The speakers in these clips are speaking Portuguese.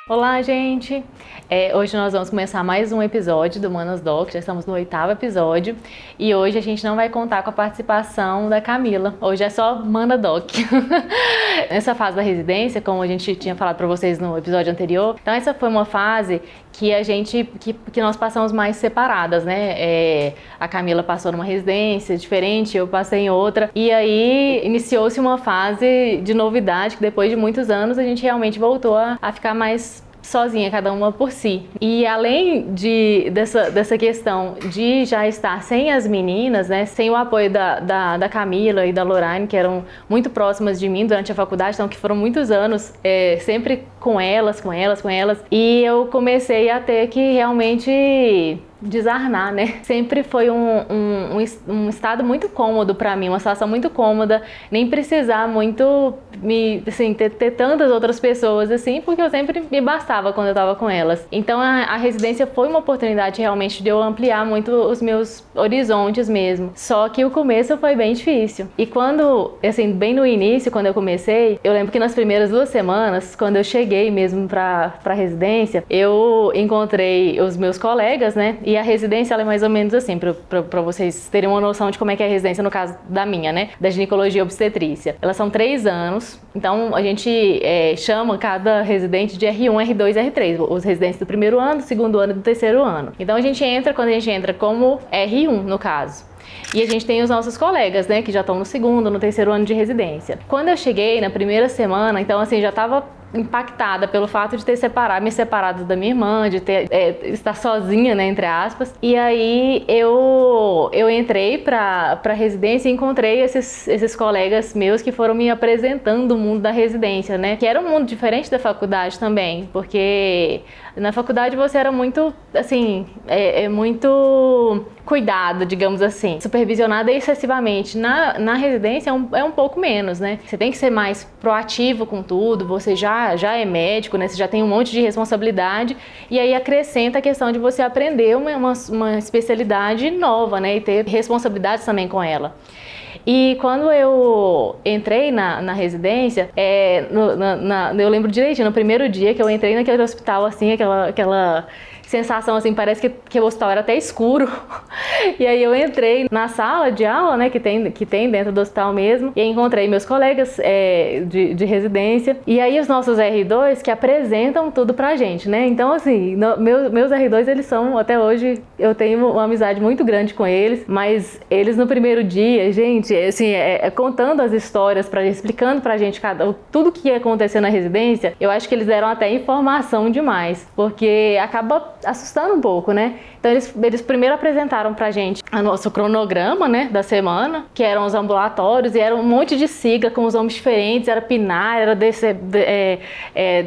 Olá, gente! Hoje nós vamos começar mais um episódio do Manas Doc, já estamos no 8º episódio e hoje a gente não vai contar com a participação da Camila, hoje é só Mana Doc. Nessa fase da residência, como a gente tinha falado para vocês no episódio anterior, então essa foi uma fase que nós passamos mais separadas, né? A Camila passou numa residência diferente, eu passei em outra, e aí iniciou-se uma fase de novidade, que depois de muitos anos a gente realmente voltou a ficar mais sozinha, cada uma por si. E além dessa questão de já estar sem as meninas, né, sem o apoio da Camila e da Lorraine, que eram muito próximas de mim durante a faculdade, então que foram muitos anos sempre com elas, e eu comecei a ter que realmente desarnar, né? Sempre foi um estado muito cômodo pra mim, uma situação muito cômoda, nem precisar muito ter tantas outras pessoas assim, porque eu sempre me bastava quando eu tava com elas. Então a residência foi uma oportunidade realmente de eu ampliar muito os meus horizontes mesmo. Só que o começo foi bem difícil. E quando, assim, bem no início, quando eu comecei, eu lembro que nas primeiras 2 semanas, quando eu cheguei mesmo pra residência, eu encontrei os meus colegas, né? E a residência, ela é mais ou menos assim, pra vocês terem uma noção de como é que é a residência, no caso da minha, né? Da ginecologia e obstetrícia. Elas são 3 anos, então a gente chama cada residente de R1, R2 e R3. Os residentes do primeiro ano, do segundo ano e do terceiro ano. Então quando a gente entra como R1, no caso. E a gente tem os nossos colegas, né, que já estão no segundo, no terceiro ano de residência. Quando eu cheguei na primeira semana, então assim, já estava impactada pelo fato de ter me separado da minha irmã, de estar sozinha, né, entre aspas. E aí eu entrei pra residência e encontrei esses colegas meus que foram me apresentando o mundo da residência, né, que era um mundo diferente da faculdade também, porque na faculdade você era muito, assim, muito cuidado, digamos assim, supervisionada excessivamente. Na residência é um pouco menos, né? Você tem que ser mais proativo com tudo, você já é médico, né? Você já tem um monte de responsabilidade, e aí acrescenta a questão de você aprender uma especialidade nova, né? E ter responsabilidades também com ela. E quando eu entrei na residência, eu lembro direitinho, no primeiro dia que eu entrei naquele hospital, assim, aquela sensação, assim, parece que o hospital era até escuro. E aí eu entrei na sala de aula, né, que tem dentro do hospital mesmo, e encontrei meus colegas de residência, e aí os nossos R2 que apresentam tudo pra gente, né? Então, assim, meus R2, eles são, até hoje, eu tenho uma amizade muito grande com eles, mas eles no primeiro dia, gente, assim, contando as histórias pra gente, explicando pra gente tudo que ia acontecer na residência, eu acho que eles deram até informação demais, porque acaba assustando um pouco, né? Então eles primeiro apresentaram pra gente o nosso cronograma, né, da semana, que eram os ambulatórios, e era um monte de sigla com os nomes diferentes, era PNAR, era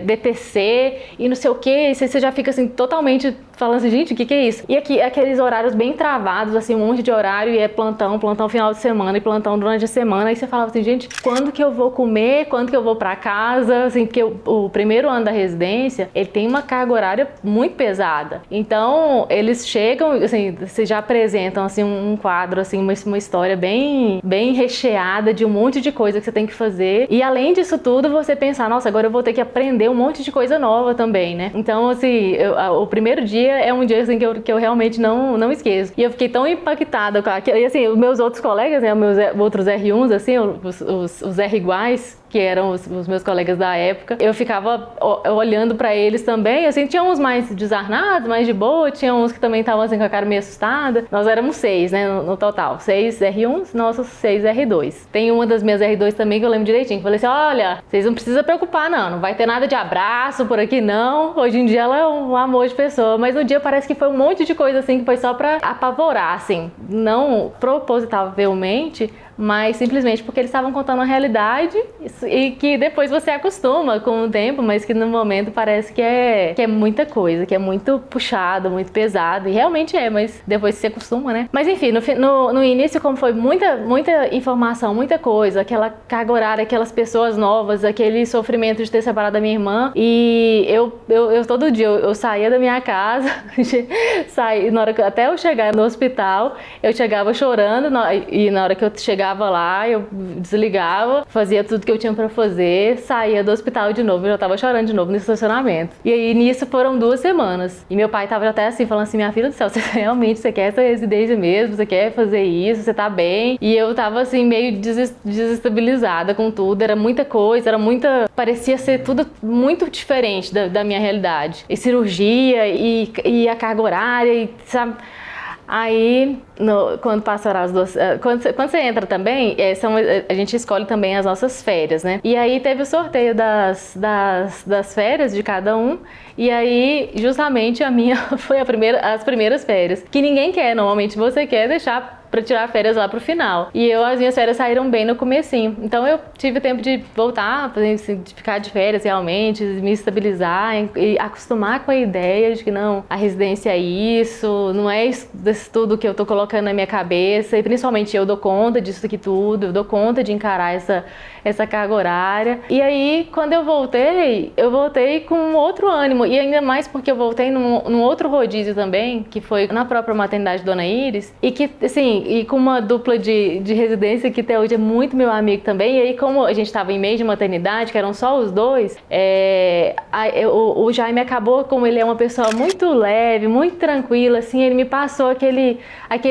DTC e não sei o que, e você já fica assim totalmente falando assim, gente, o que é isso? E aqui, aqueles horários bem travados, assim, um monte de horário, e é plantão final de semana e plantão durante a semana, e você falava assim, gente, quando que eu vou comer, quando que eu vou pra casa, assim, porque o primeiro ano da residência, ele tem uma carga horária muito pesada, então eles chegam, assim, vocês já apresentam, assim, um quadro, assim, uma história bem recheada de um monte de coisa que você tem que fazer, e além disso tudo, você pensar, nossa, agora eu vou ter que aprender um monte de coisa nova também, né? Então, assim, o primeiro dia é um dia, assim, que eu realmente não esqueço. E eu fiquei tão impactada com aquilo. E, assim, os meus outros colegas, né, os meus outros R1s, assim, os R iguais, que eram os meus colegas da época, eu ficava olhando pra eles também, assim, tinha uns mais desarnados, mais de boa, tinha uns que também estavam, assim, com a cara meio assustada. Nós éramos 6, né, no total, 6 R1s, nossos 6 R2. Tem uma das minhas R2 também que eu lembro direitinho, que falei assim, olha, vocês não precisam preocupar não vai ter nada de abraço por aqui não, hoje em dia ela é um amor de pessoa, mas no dia parece que foi um monte de coisa, assim, que foi só pra apavorar, assim, não propositavelmente, mas simplesmente porque eles estavam contando a realidade e que depois você acostuma com o tempo, mas que no momento parece que é muita coisa, que é muito puxado, muito pesado, e realmente mas depois você acostuma, né? Mas enfim, no início, como foi muita informação, muita coisa, aquela carga horária, aquelas pessoas novas, aquele sofrimento de ter separado da minha irmã, e eu todo dia eu saía da minha casa, até eu chegar no hospital, eu chegava chorando, e na hora que eu chegava chegava lá, eu desligava, fazia tudo que eu tinha pra fazer, saía do hospital de novo, eu já tava chorando de novo no estacionamento. E aí, nisso foram 2 semanas. E meu pai tava até assim, falando assim, minha filha do céu, você quer essa residência mesmo? Você quer fazer isso? Você tá bem? E eu tava assim, meio desestabilizada com tudo, era muita coisa, parecia ser tudo muito diferente da minha realidade. E cirurgia, e a carga horária, e sabe... Aí, quando passaram as 2... Quando você entra também, a gente escolhe também as nossas férias, né? E aí teve o sorteio das férias de cada um. E aí, justamente, a minha foi as primeiras férias. Que ninguém quer, normalmente você quer deixar pra tirar férias lá pro final. E as minhas férias saíram bem no comecinho. Então eu tive tempo de voltar, de ficar de férias realmente, me estabilizar e acostumar com a ideia de que não, a residência é isso, não é isso tudo que eu tô colocando na minha cabeça. E principalmente eu dou conta disso aqui tudo, eu dou conta de encarar essa carga horária. E aí, quando eu voltei com outro ânimo. E ainda mais porque eu voltei num outro rodízio também, que foi na própria maternidade Dona Iris. E que, assim, e com uma dupla de residência que até hoje é muito meu amigo também. E aí, como a gente estava em mês de maternidade, que eram só os dois, o Jaime acabou, como ele é uma pessoa muito leve, muito tranquila, assim, ele me passou aquele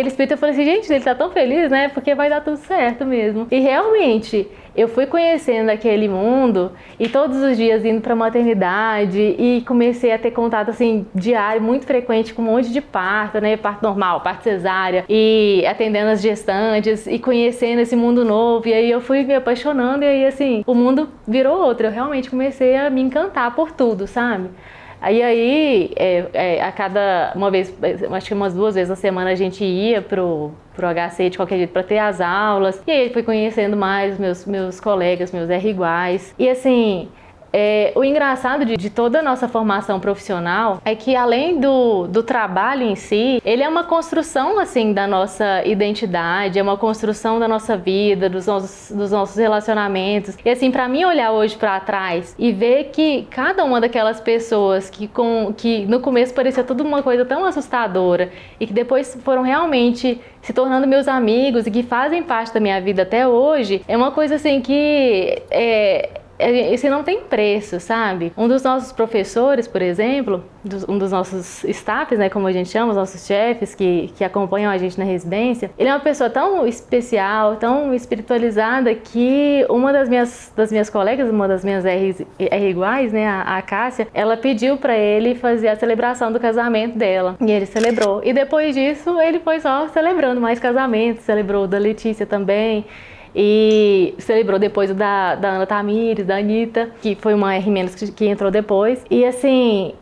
espírito. Eu falei assim, gente, ele tá tão feliz, né? Porque vai dar tudo certo mesmo. E realmente... eu fui conhecendo aquele mundo e todos os dias indo para maternidade e comecei a ter contato assim diário, muito frequente com um monte de parto, né? Parto normal, parto cesárea e atendendo as gestantes e conhecendo esse mundo novo. E aí eu fui me apaixonando e aí assim, o mundo virou outro. Eu realmente comecei a me encantar por tudo, sabe? Aí uma vez, acho que umas 2 vezes na semana a gente ia pro HC de qualquer jeito para ter as aulas. E aí eu fui conhecendo mais meus colegas, meus R iguais. E assim, o engraçado de toda a nossa formação profissional é que além do trabalho em si, ele é uma construção assim da nossa identidade, é uma construção da nossa vida, dos nossos relacionamentos. E assim, para mim olhar hoje para trás e ver que cada uma daquelas pessoas que no começo parecia tudo uma coisa tão assustadora e que depois foram realmente se tornando meus amigos e que fazem parte da minha vida até hoje, é uma coisa assim que esse não tem preço, sabe? Um dos nossos professores, por exemplo, um dos nossos staffs, né, como a gente chama, os nossos chefes que acompanham a gente na residência, ele é uma pessoa tão especial, tão espiritualizada que uma das minhas colegas, uma das minhas R iguais, né, a Cássia, ela pediu pra ele fazer a celebração do casamento dela e ele celebrou. E depois disso, ele foi só celebrando mais casamentos, celebrou o da Letícia também. E celebrou depois o da Ana Tamires, da Anitta, que foi uma R- que entrou depois. E assim,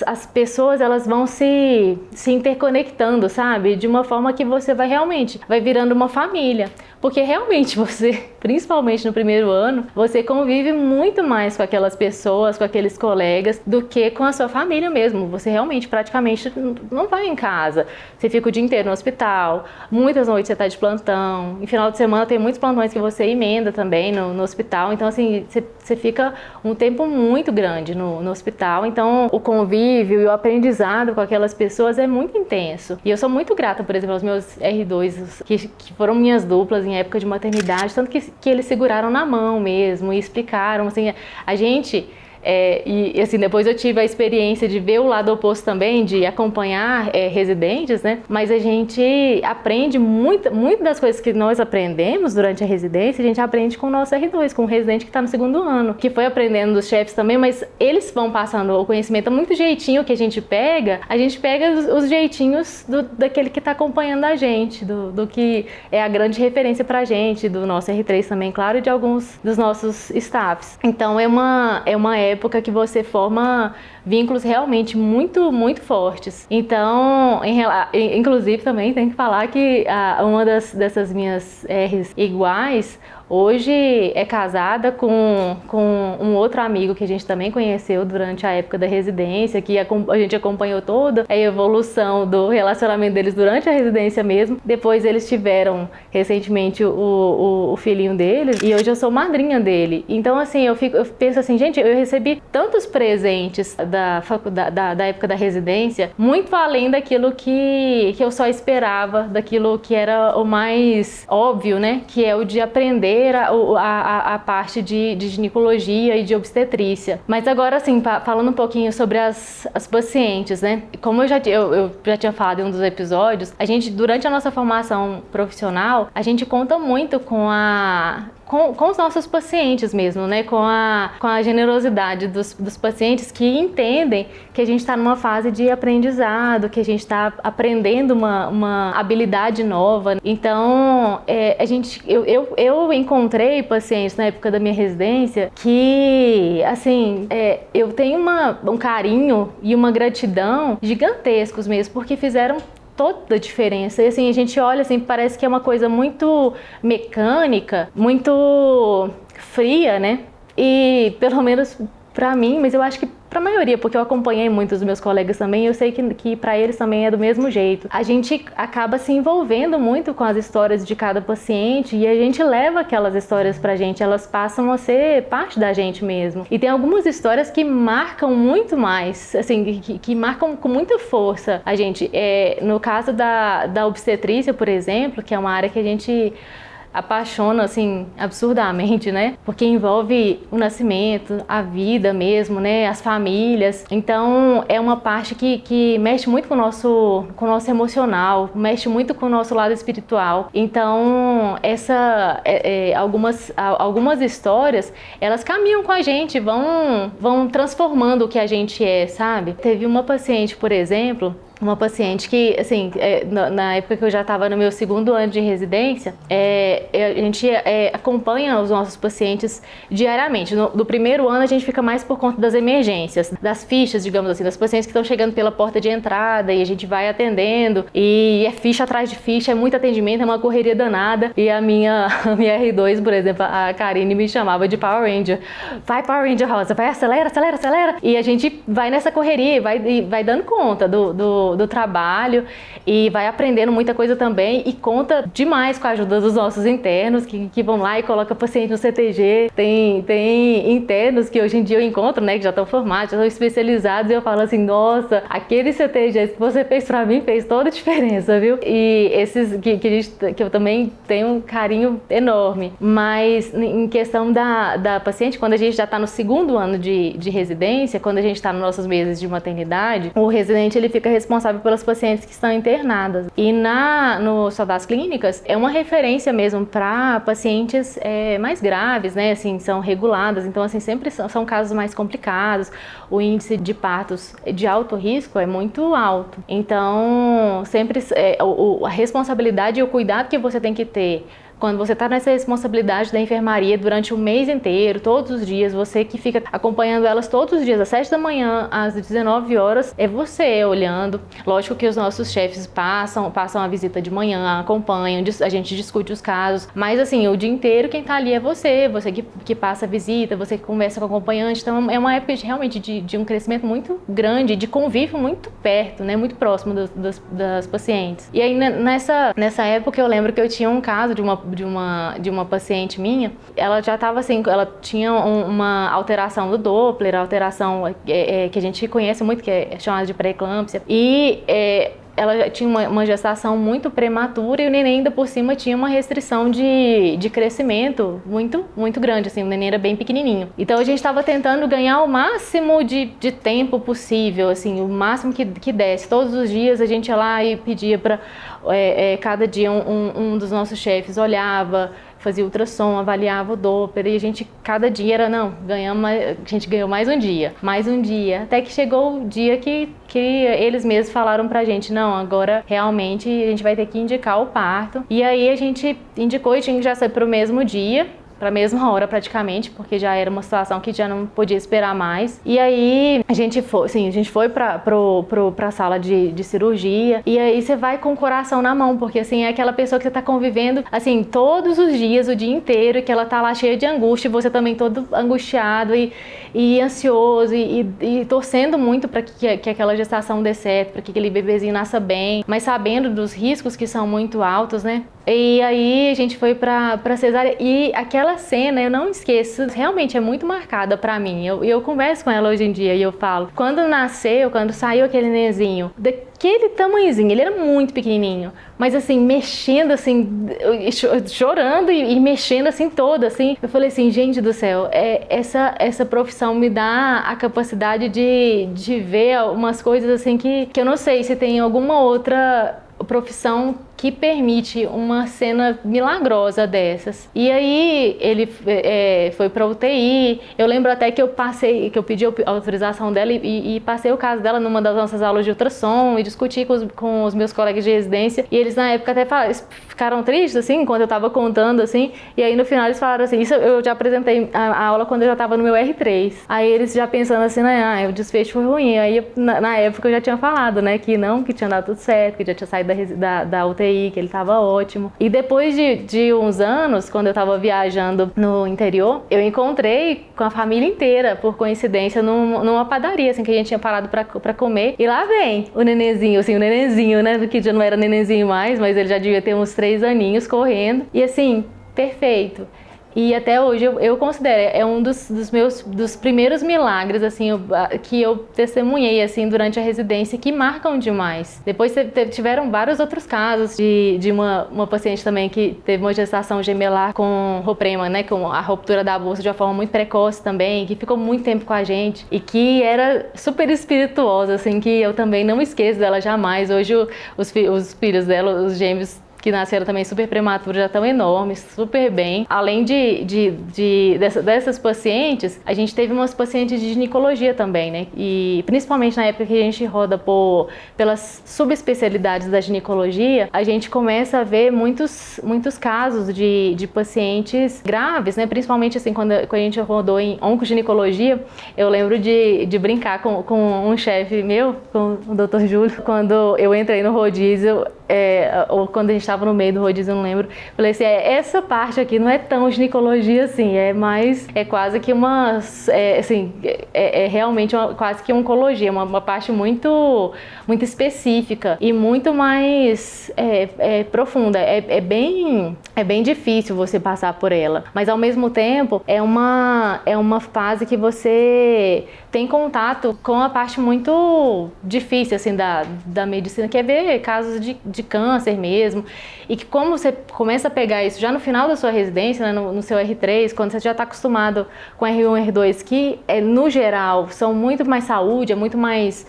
as pessoas elas vão se interconectando, sabe? De uma forma que você vai virando uma família. Porque realmente você, principalmente no primeiro ano, você convive muito mais com aquelas pessoas, com aqueles colegas, do que com a sua família mesmo. Você realmente, praticamente, não vai em casa. Você fica o dia inteiro no hospital, muitas noites você está de plantão. Em final de semana tem muitos plantões que você emenda também no hospital. Então, assim, você fica um tempo muito grande no hospital. Então, o convívio e o aprendizado com aquelas pessoas é muito intenso. E eu sou muito grata, por exemplo, aos meus R2, que foram minhas duplas em época de maternidade, tanto que eles seguraram na mão mesmo e explicaram, assim, a gente... e assim, depois eu tive a experiência de ver o lado oposto também, de acompanhar residentes, né? Mas a gente aprende muito das coisas que nós aprendemos durante a residência, a gente aprende com o nosso R2, com o residente que está no 2º ano, que foi aprendendo dos chefes também, mas eles vão passando o conhecimento, muito jeitinho que a gente pega os jeitinhos daquele que está acompanhando a gente, do que é a grande referência pra gente, do nosso R3 também, claro, e de alguns dos nossos staffs. Então é uma época que você forma vínculos realmente muito, muito fortes. Então, inclusive também tem que falar que uma dessas minhas R's iguais, Hoje é casada com um outro amigo que a gente também conheceu durante a época da residência, que a gente acompanhou toda a evolução do relacionamento deles durante a residência mesmo. Depois eles tiveram recentemente o filhinho deles e hoje eu sou madrinha dele. Então assim, eu penso assim, gente, eu recebi tantos presentes da época da residência, muito além daquilo que eu só esperava, daquilo que era o mais óbvio, né? Que é o de aprender a parte de ginecologia e de obstetrícia. Mas agora, assim, falando um pouquinho sobre as pacientes, né? Como eu já tinha falado em um dos episódios, a gente, durante a nossa formação profissional, a gente conta muito com os nossos pacientes mesmo, né? Com a generosidade dos pacientes que entendem que a gente está numa fase de aprendizado, que a gente está aprendendo uma habilidade nova. Então, eu encontrei pacientes na época da minha residência que, assim, eu tenho um carinho e uma gratidão gigantescos mesmo, porque fizeram toda a diferença. E assim, a gente olha assim, parece que é uma coisa muito mecânica, muito fria, né? E pelo menos pra mim, mas eu acho que pra maioria, porque eu acompanhei muitos dos meus colegas também, eu sei que pra eles também é do mesmo jeito. A gente acaba se envolvendo muito com as histórias de cada paciente e a gente leva aquelas histórias pra gente, elas passam a ser parte da gente mesmo. E tem algumas histórias que marcam muito mais, assim, que marcam com muita força a gente. No caso da obstetrícia, por exemplo, que é uma área que a gente apaixona, assim, absurdamente, né? Porque envolve o nascimento, a vida mesmo, né? As famílias. Então, é uma parte que mexe muito com o nosso emocional, mexe muito com o nosso lado espiritual. Então, algumas histórias, elas caminham com a gente, vão transformando o que a gente é, sabe? Teve uma paciente, por exemplo, uma paciente que, assim, na época que eu já estava no meu 2º ano de residência, a gente acompanha os nossos pacientes diariamente. No primeiro ano a gente fica mais por conta das emergências, das fichas, digamos assim, das pacientes que estão chegando pela porta de entrada e a gente vai atendendo e é ficha atrás de ficha, é muito atendimento, é uma correria danada. E a minha R2, por exemplo, a Karine me chamava de Power Ranger. Vai Power Ranger Rosa, vai, acelera, acelera, acelera. E a gente vai nessa correria, vai dando conta do trabalho e vai aprendendo muita coisa também e conta demais com a ajuda dos nossos internos que vão lá e colocam paciente no CTG. Tem internos que hoje em dia eu encontro, né, que já estão formados, já estão especializados e eu falo assim, nossa, aquele CTG que você fez pra mim fez toda a diferença, viu? E esses que eu também tenho um carinho enorme. Mas em questão da paciente, quando a gente já está no 2º ano de residência, quando a gente está nos nossos meses de maternidade, o residente ele fica responsável pelas pacientes que estão internadas. E no Saudades Clínicas é uma referência mesmo para pacientes mais graves, né? Assim, são reguladas, então assim, sempre são casos mais complicados. O índice de partos de alto risco é muito alto. Então, sempre a responsabilidade e o cuidado que você tem que ter quando você está nessa responsabilidade da enfermaria durante o mês inteiro, todos os dias, você que fica acompanhando elas todos os dias, às 7 da manhã, às 19 horas, é você olhando. Lógico que os nossos chefes passam a visita de manhã, acompanham, a gente discute os casos, mas assim, o dia inteiro quem está ali é você que passa a visita, você que conversa com o acompanhante. Então é uma época realmente de um crescimento muito grande, de convívio muito perto, né, muito próximo das pacientes. E aí nessa época eu lembro que eu tinha um caso de uma paciente minha, ela já estava assim, ela tinha uma alteração do Doppler, alteração que a gente conhece muito, que é chamada de pré-eclâmpsia, e ela tinha uma gestação muito prematura e o neném ainda por cima tinha uma restrição de crescimento muito, muito grande, assim, o neném era bem pequenininho. Então a gente estava tentando ganhar o máximo de tempo possível, assim, o máximo que desse. Todos os dias a gente ia lá e pedia para cada dia um dos nossos chefes olhava, fazia ultrassom, avaliava o Doppler e a gente, cada dia era, a gente ganhou mais um dia, até que chegou o dia que eles mesmos falaram pra gente, não, agora realmente a gente vai ter que indicar o parto. E aí a gente indicou e tinha que já ser pro mesmo dia. pra mesma hora praticamente, porque já era uma situação que já não podia esperar mais. E aí a gente foi pra sala de cirurgia, e aí você vai com o coração na mão, porque assim, é aquela pessoa que você tá convivendo, assim, todos os dias, o dia inteiro, e que ela tá lá cheia de angústia, e você também todo angustiado e ansioso, e torcendo muito para que aquela gestação dê certo, para que aquele bebezinho nasça bem, mas sabendo dos riscos que são muito altos, né? E aí a gente foi pra cesárea, e aquela cena eu não esqueço, realmente é muito marcada pra mim. Eu converso com ela hoje em dia e eu falo, quando saiu aquele nenenzinho, daquele tamanhozinho, ele era muito pequenininho, mas assim, mexendo assim, chorando e mexendo assim toda, assim, eu falei assim, gente do céu, essa profissão me dá a capacidade de ver umas coisas assim que eu não sei se tem alguma outra profissão que permite uma cena milagrosa dessas. E aí ele foi pra UTI. Eu lembro até que eu pedi a autorização dela e passei o caso dela numa das nossas aulas de ultrassom e discuti com os meus colegas de residência, e eles na época até ficaram tristes assim, quando eu tava contando assim, e aí no final eles falaram assim, isso eu já apresentei a aula quando eu já tava no meu R3. Aí eles já pensando assim, né, o desfecho foi ruim. Aí na época eu já tinha falado, né, que tinha dado tudo certo, que já tinha saído da UTI, que ele tava ótimo. E depois de uns anos, quando eu tava viajando no interior, eu encontrei com a família inteira, por coincidência, numa padaria, assim, que a gente tinha parado pra comer. E lá vem o nenenzinho, assim, né, que já não era nenenzinho mais, mas ele já devia ter uns 3 aninhos correndo. E assim, perfeito. E até hoje eu considero, é um dos primeiros milagres, assim, que eu testemunhei, assim, durante a residência, que marcam demais. Depois tiveram vários outros casos de uma paciente também que teve uma gestação gemelar com Roprema, né, com a ruptura da bolsa de uma forma muito precoce também, que ficou muito tempo com a gente e que era super espirituosa, assim, que eu também não esqueço dela jamais. Hoje os filhos dela, os gêmeos, que nasceram também super prematuros, já estão enormes, super bem. Além dessas pacientes, a gente teve umas pacientes de ginecologia também, né? E principalmente na época que a gente roda pelas subespecialidades da ginecologia, a gente começa a ver muitos casos de pacientes graves, né? Principalmente assim, quando a gente rodou em oncoginecologia, eu lembro de brincar com um chefe meu, com o Dr. Júlio, quando eu entrei no rodízio, ou quando a gente estava no meio do rodízio, eu não lembro, falei assim, essa parte aqui não é tão ginecologia assim, é quase que realmente quase que oncologia, uma parte muito específica e muito mais profunda, é bem difícil você passar por ela, mas ao mesmo tempo é uma fase que você tem contato com a parte muito difícil assim da medicina, que é ver casos de câncer mesmo, e que como você começa a pegar isso já no final da sua residência, né, no seu R3, quando você já está acostumado com R1 R2, que no geral são muito mais saúde, é muito mais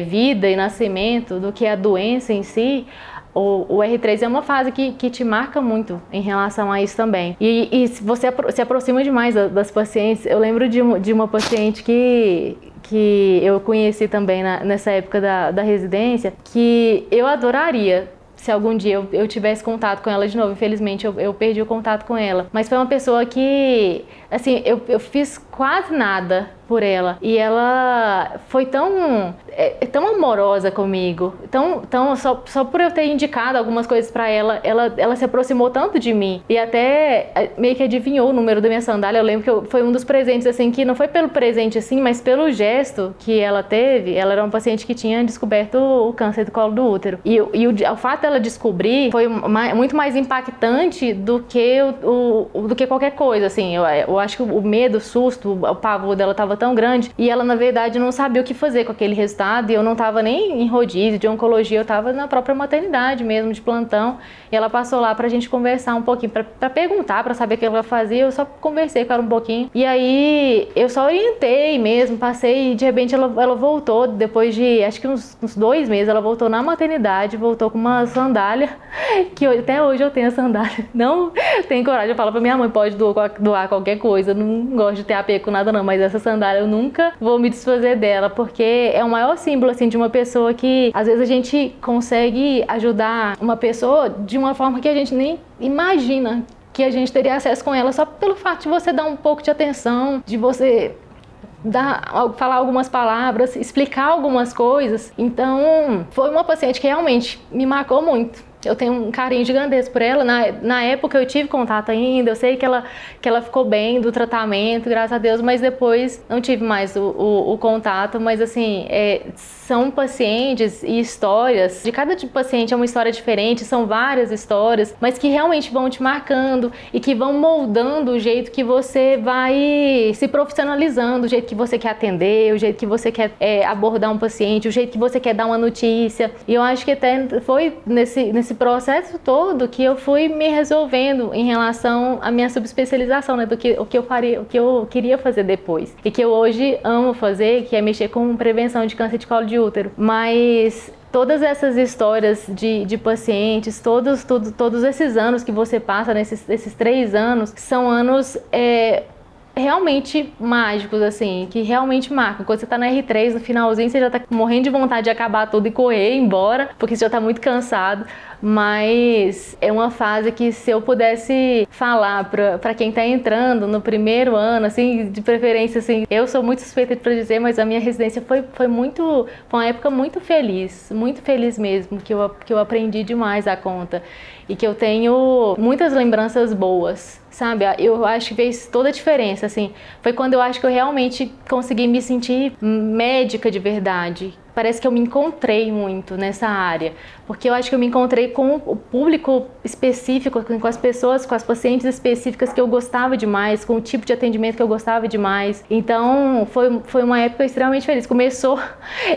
vida e nascimento do que a doença em si, o R3 é uma fase que te marca muito em relação a isso também. E você se aproxima demais das pacientes. Eu lembro de uma paciente que eu conheci também nessa época da residência, que eu adoraria se algum dia eu tivesse contato com ela de novo. Infelizmente eu perdi o contato com ela, mas foi uma pessoa que, assim, eu fiz quase nada por ela, e ela foi tão amorosa comigo, só por eu ter indicado algumas coisas pra ela se aproximou tanto de mim, e até meio que adivinhou o número da minha sandália. Eu lembro que foi um dos presentes, assim, que não foi pelo presente, assim, mas pelo gesto que ela teve. Ela era uma paciente que tinha descoberto o câncer do colo do útero, e o fato dela descobrir foi muito mais impactante do que qualquer coisa, assim. Eu acho que o medo, o susto, o pavor dela tava tão grande, e ela na verdade não sabia o que fazer com aquele resultado, e eu não tava nem em rodízio de oncologia, eu tava na própria maternidade mesmo, de plantão, e ela passou lá pra gente conversar um pouquinho, pra perguntar, pra saber o que ela fazia. Eu só conversei com ela um pouquinho, e aí eu só orientei mesmo, passei, e de repente ela voltou, depois de acho que uns 2 meses, ela voltou na maternidade, voltou com uma sandália, que até hoje eu tenho a sandália, não tenho coragem, eu falo pra minha mãe, pode doar qualquer coisa, eu não gosto de ter apego com nada não, mas essa sandália eu nunca vou me desfazer dela, porque é o maior símbolo, assim, de uma pessoa que às vezes a gente consegue ajudar uma pessoa de uma forma que a gente nem imagina que a gente teria acesso com ela só pelo fato de você dar um pouco de atenção, de você falar algumas palavras, explicar algumas coisas. Então, foi uma paciente que realmente me marcou muito. Eu tenho um carinho gigantesco por ela. Na época eu tive contato ainda, eu sei que ela ficou bem do tratamento, graças a Deus, mas depois não tive mais o contato. Mas assim, são pacientes e histórias, de cada tipo de paciente é uma história diferente, são várias histórias, mas que realmente vão te marcando e que vão moldando o jeito que você vai se profissionalizando, o jeito que você quer atender, o jeito que você quer abordar um paciente, o jeito que você quer dar uma notícia. E eu acho que até foi nesse processo todo que eu fui me resolvendo em relação à minha subespecialização, né, o que eu queria fazer depois e que eu hoje amo fazer, que é mexer com prevenção de câncer de colo de útero. Mas todas essas histórias de pacientes, todos esses anos que você passa, esses 3 anos, são anos realmente mágicos, assim, que realmente marcam. Quando você tá no R3, no finalzinho, você já tá morrendo de vontade de acabar tudo e correr embora, porque você já tá muito cansado. Mas é uma fase que, se eu pudesse falar pra quem tá entrando no primeiro ano, assim, de preferência, assim, eu sou muito suspeita pra dizer, mas a minha residência foi uma época muito feliz mesmo, que eu aprendi demais a conta e que eu tenho muitas lembranças boas, sabe? Eu acho que fez toda a diferença, assim, foi quando eu acho que eu realmente consegui me sentir médica de verdade. Parece que eu me encontrei muito nessa área, porque eu acho que eu me encontrei com o público específico, com as pessoas, com as pacientes específicas que eu gostava demais, com o tipo de atendimento que eu gostava demais. Então, foi uma época extremamente feliz. Começou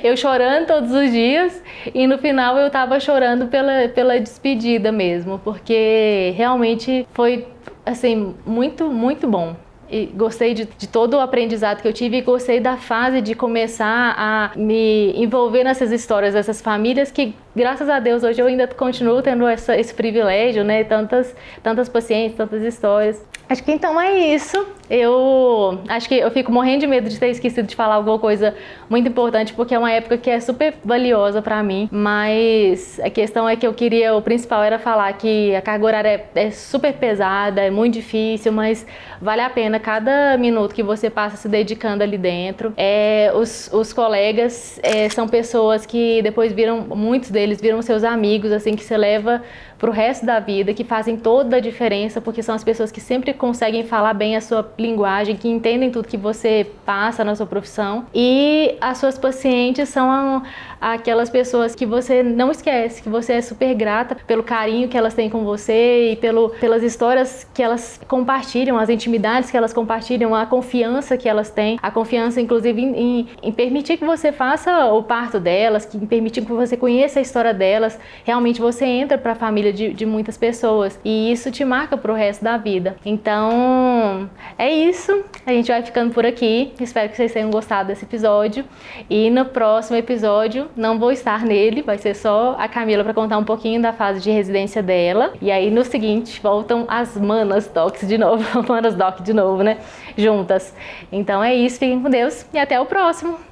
eu chorando todos os dias e no final eu tava chorando pela despedida mesmo, porque realmente foi, assim, muito, muito bom. E gostei de todo o aprendizado que eu tive e gostei da fase de começar a me envolver nessas histórias dessas famílias que, graças a Deus, hoje eu ainda continuo tendo esse privilégio, né? Tantas pacientes, tantas histórias. Acho que então é isso. Eu acho que eu fico morrendo de medo de ter esquecido de falar alguma coisa muito importante, porque é uma época que é super valiosa pra mim, mas a questão é que o principal era falar que a carga horária é super pesada, é muito difícil, mas vale a pena cada minuto que você passa se dedicando ali dentro. Os colegas são pessoas que depois muitos deles viram seus amigos, assim, que você leva pro resto da vida, que fazem toda a diferença, porque são as pessoas que sempre conseguem falar bem a sua linguagem, que entendem tudo que você passa na sua profissão. E as suas pacientes são aquelas pessoas que você não esquece, que você é super grata pelo carinho que elas têm com você e pelas histórias que elas compartilham, as intimidades que elas compartilham, a confiança que elas têm, a confiança inclusive em permitir que você faça o parto delas, em permitir que você conheça a história delas. Realmente você entra para a família de muitas pessoas e isso te marca pro resto da vida. Então é isso, a gente vai ficando por aqui. Espero que vocês tenham gostado desse episódio e no próximo episódio não vou estar nele, vai ser só a Camila para contar um pouquinho da fase de residência dela, e aí no seguinte voltam as Manas Docs de novo, Manas Doc de novo, né, juntas. Então é isso, fiquem com Deus e até o próximo.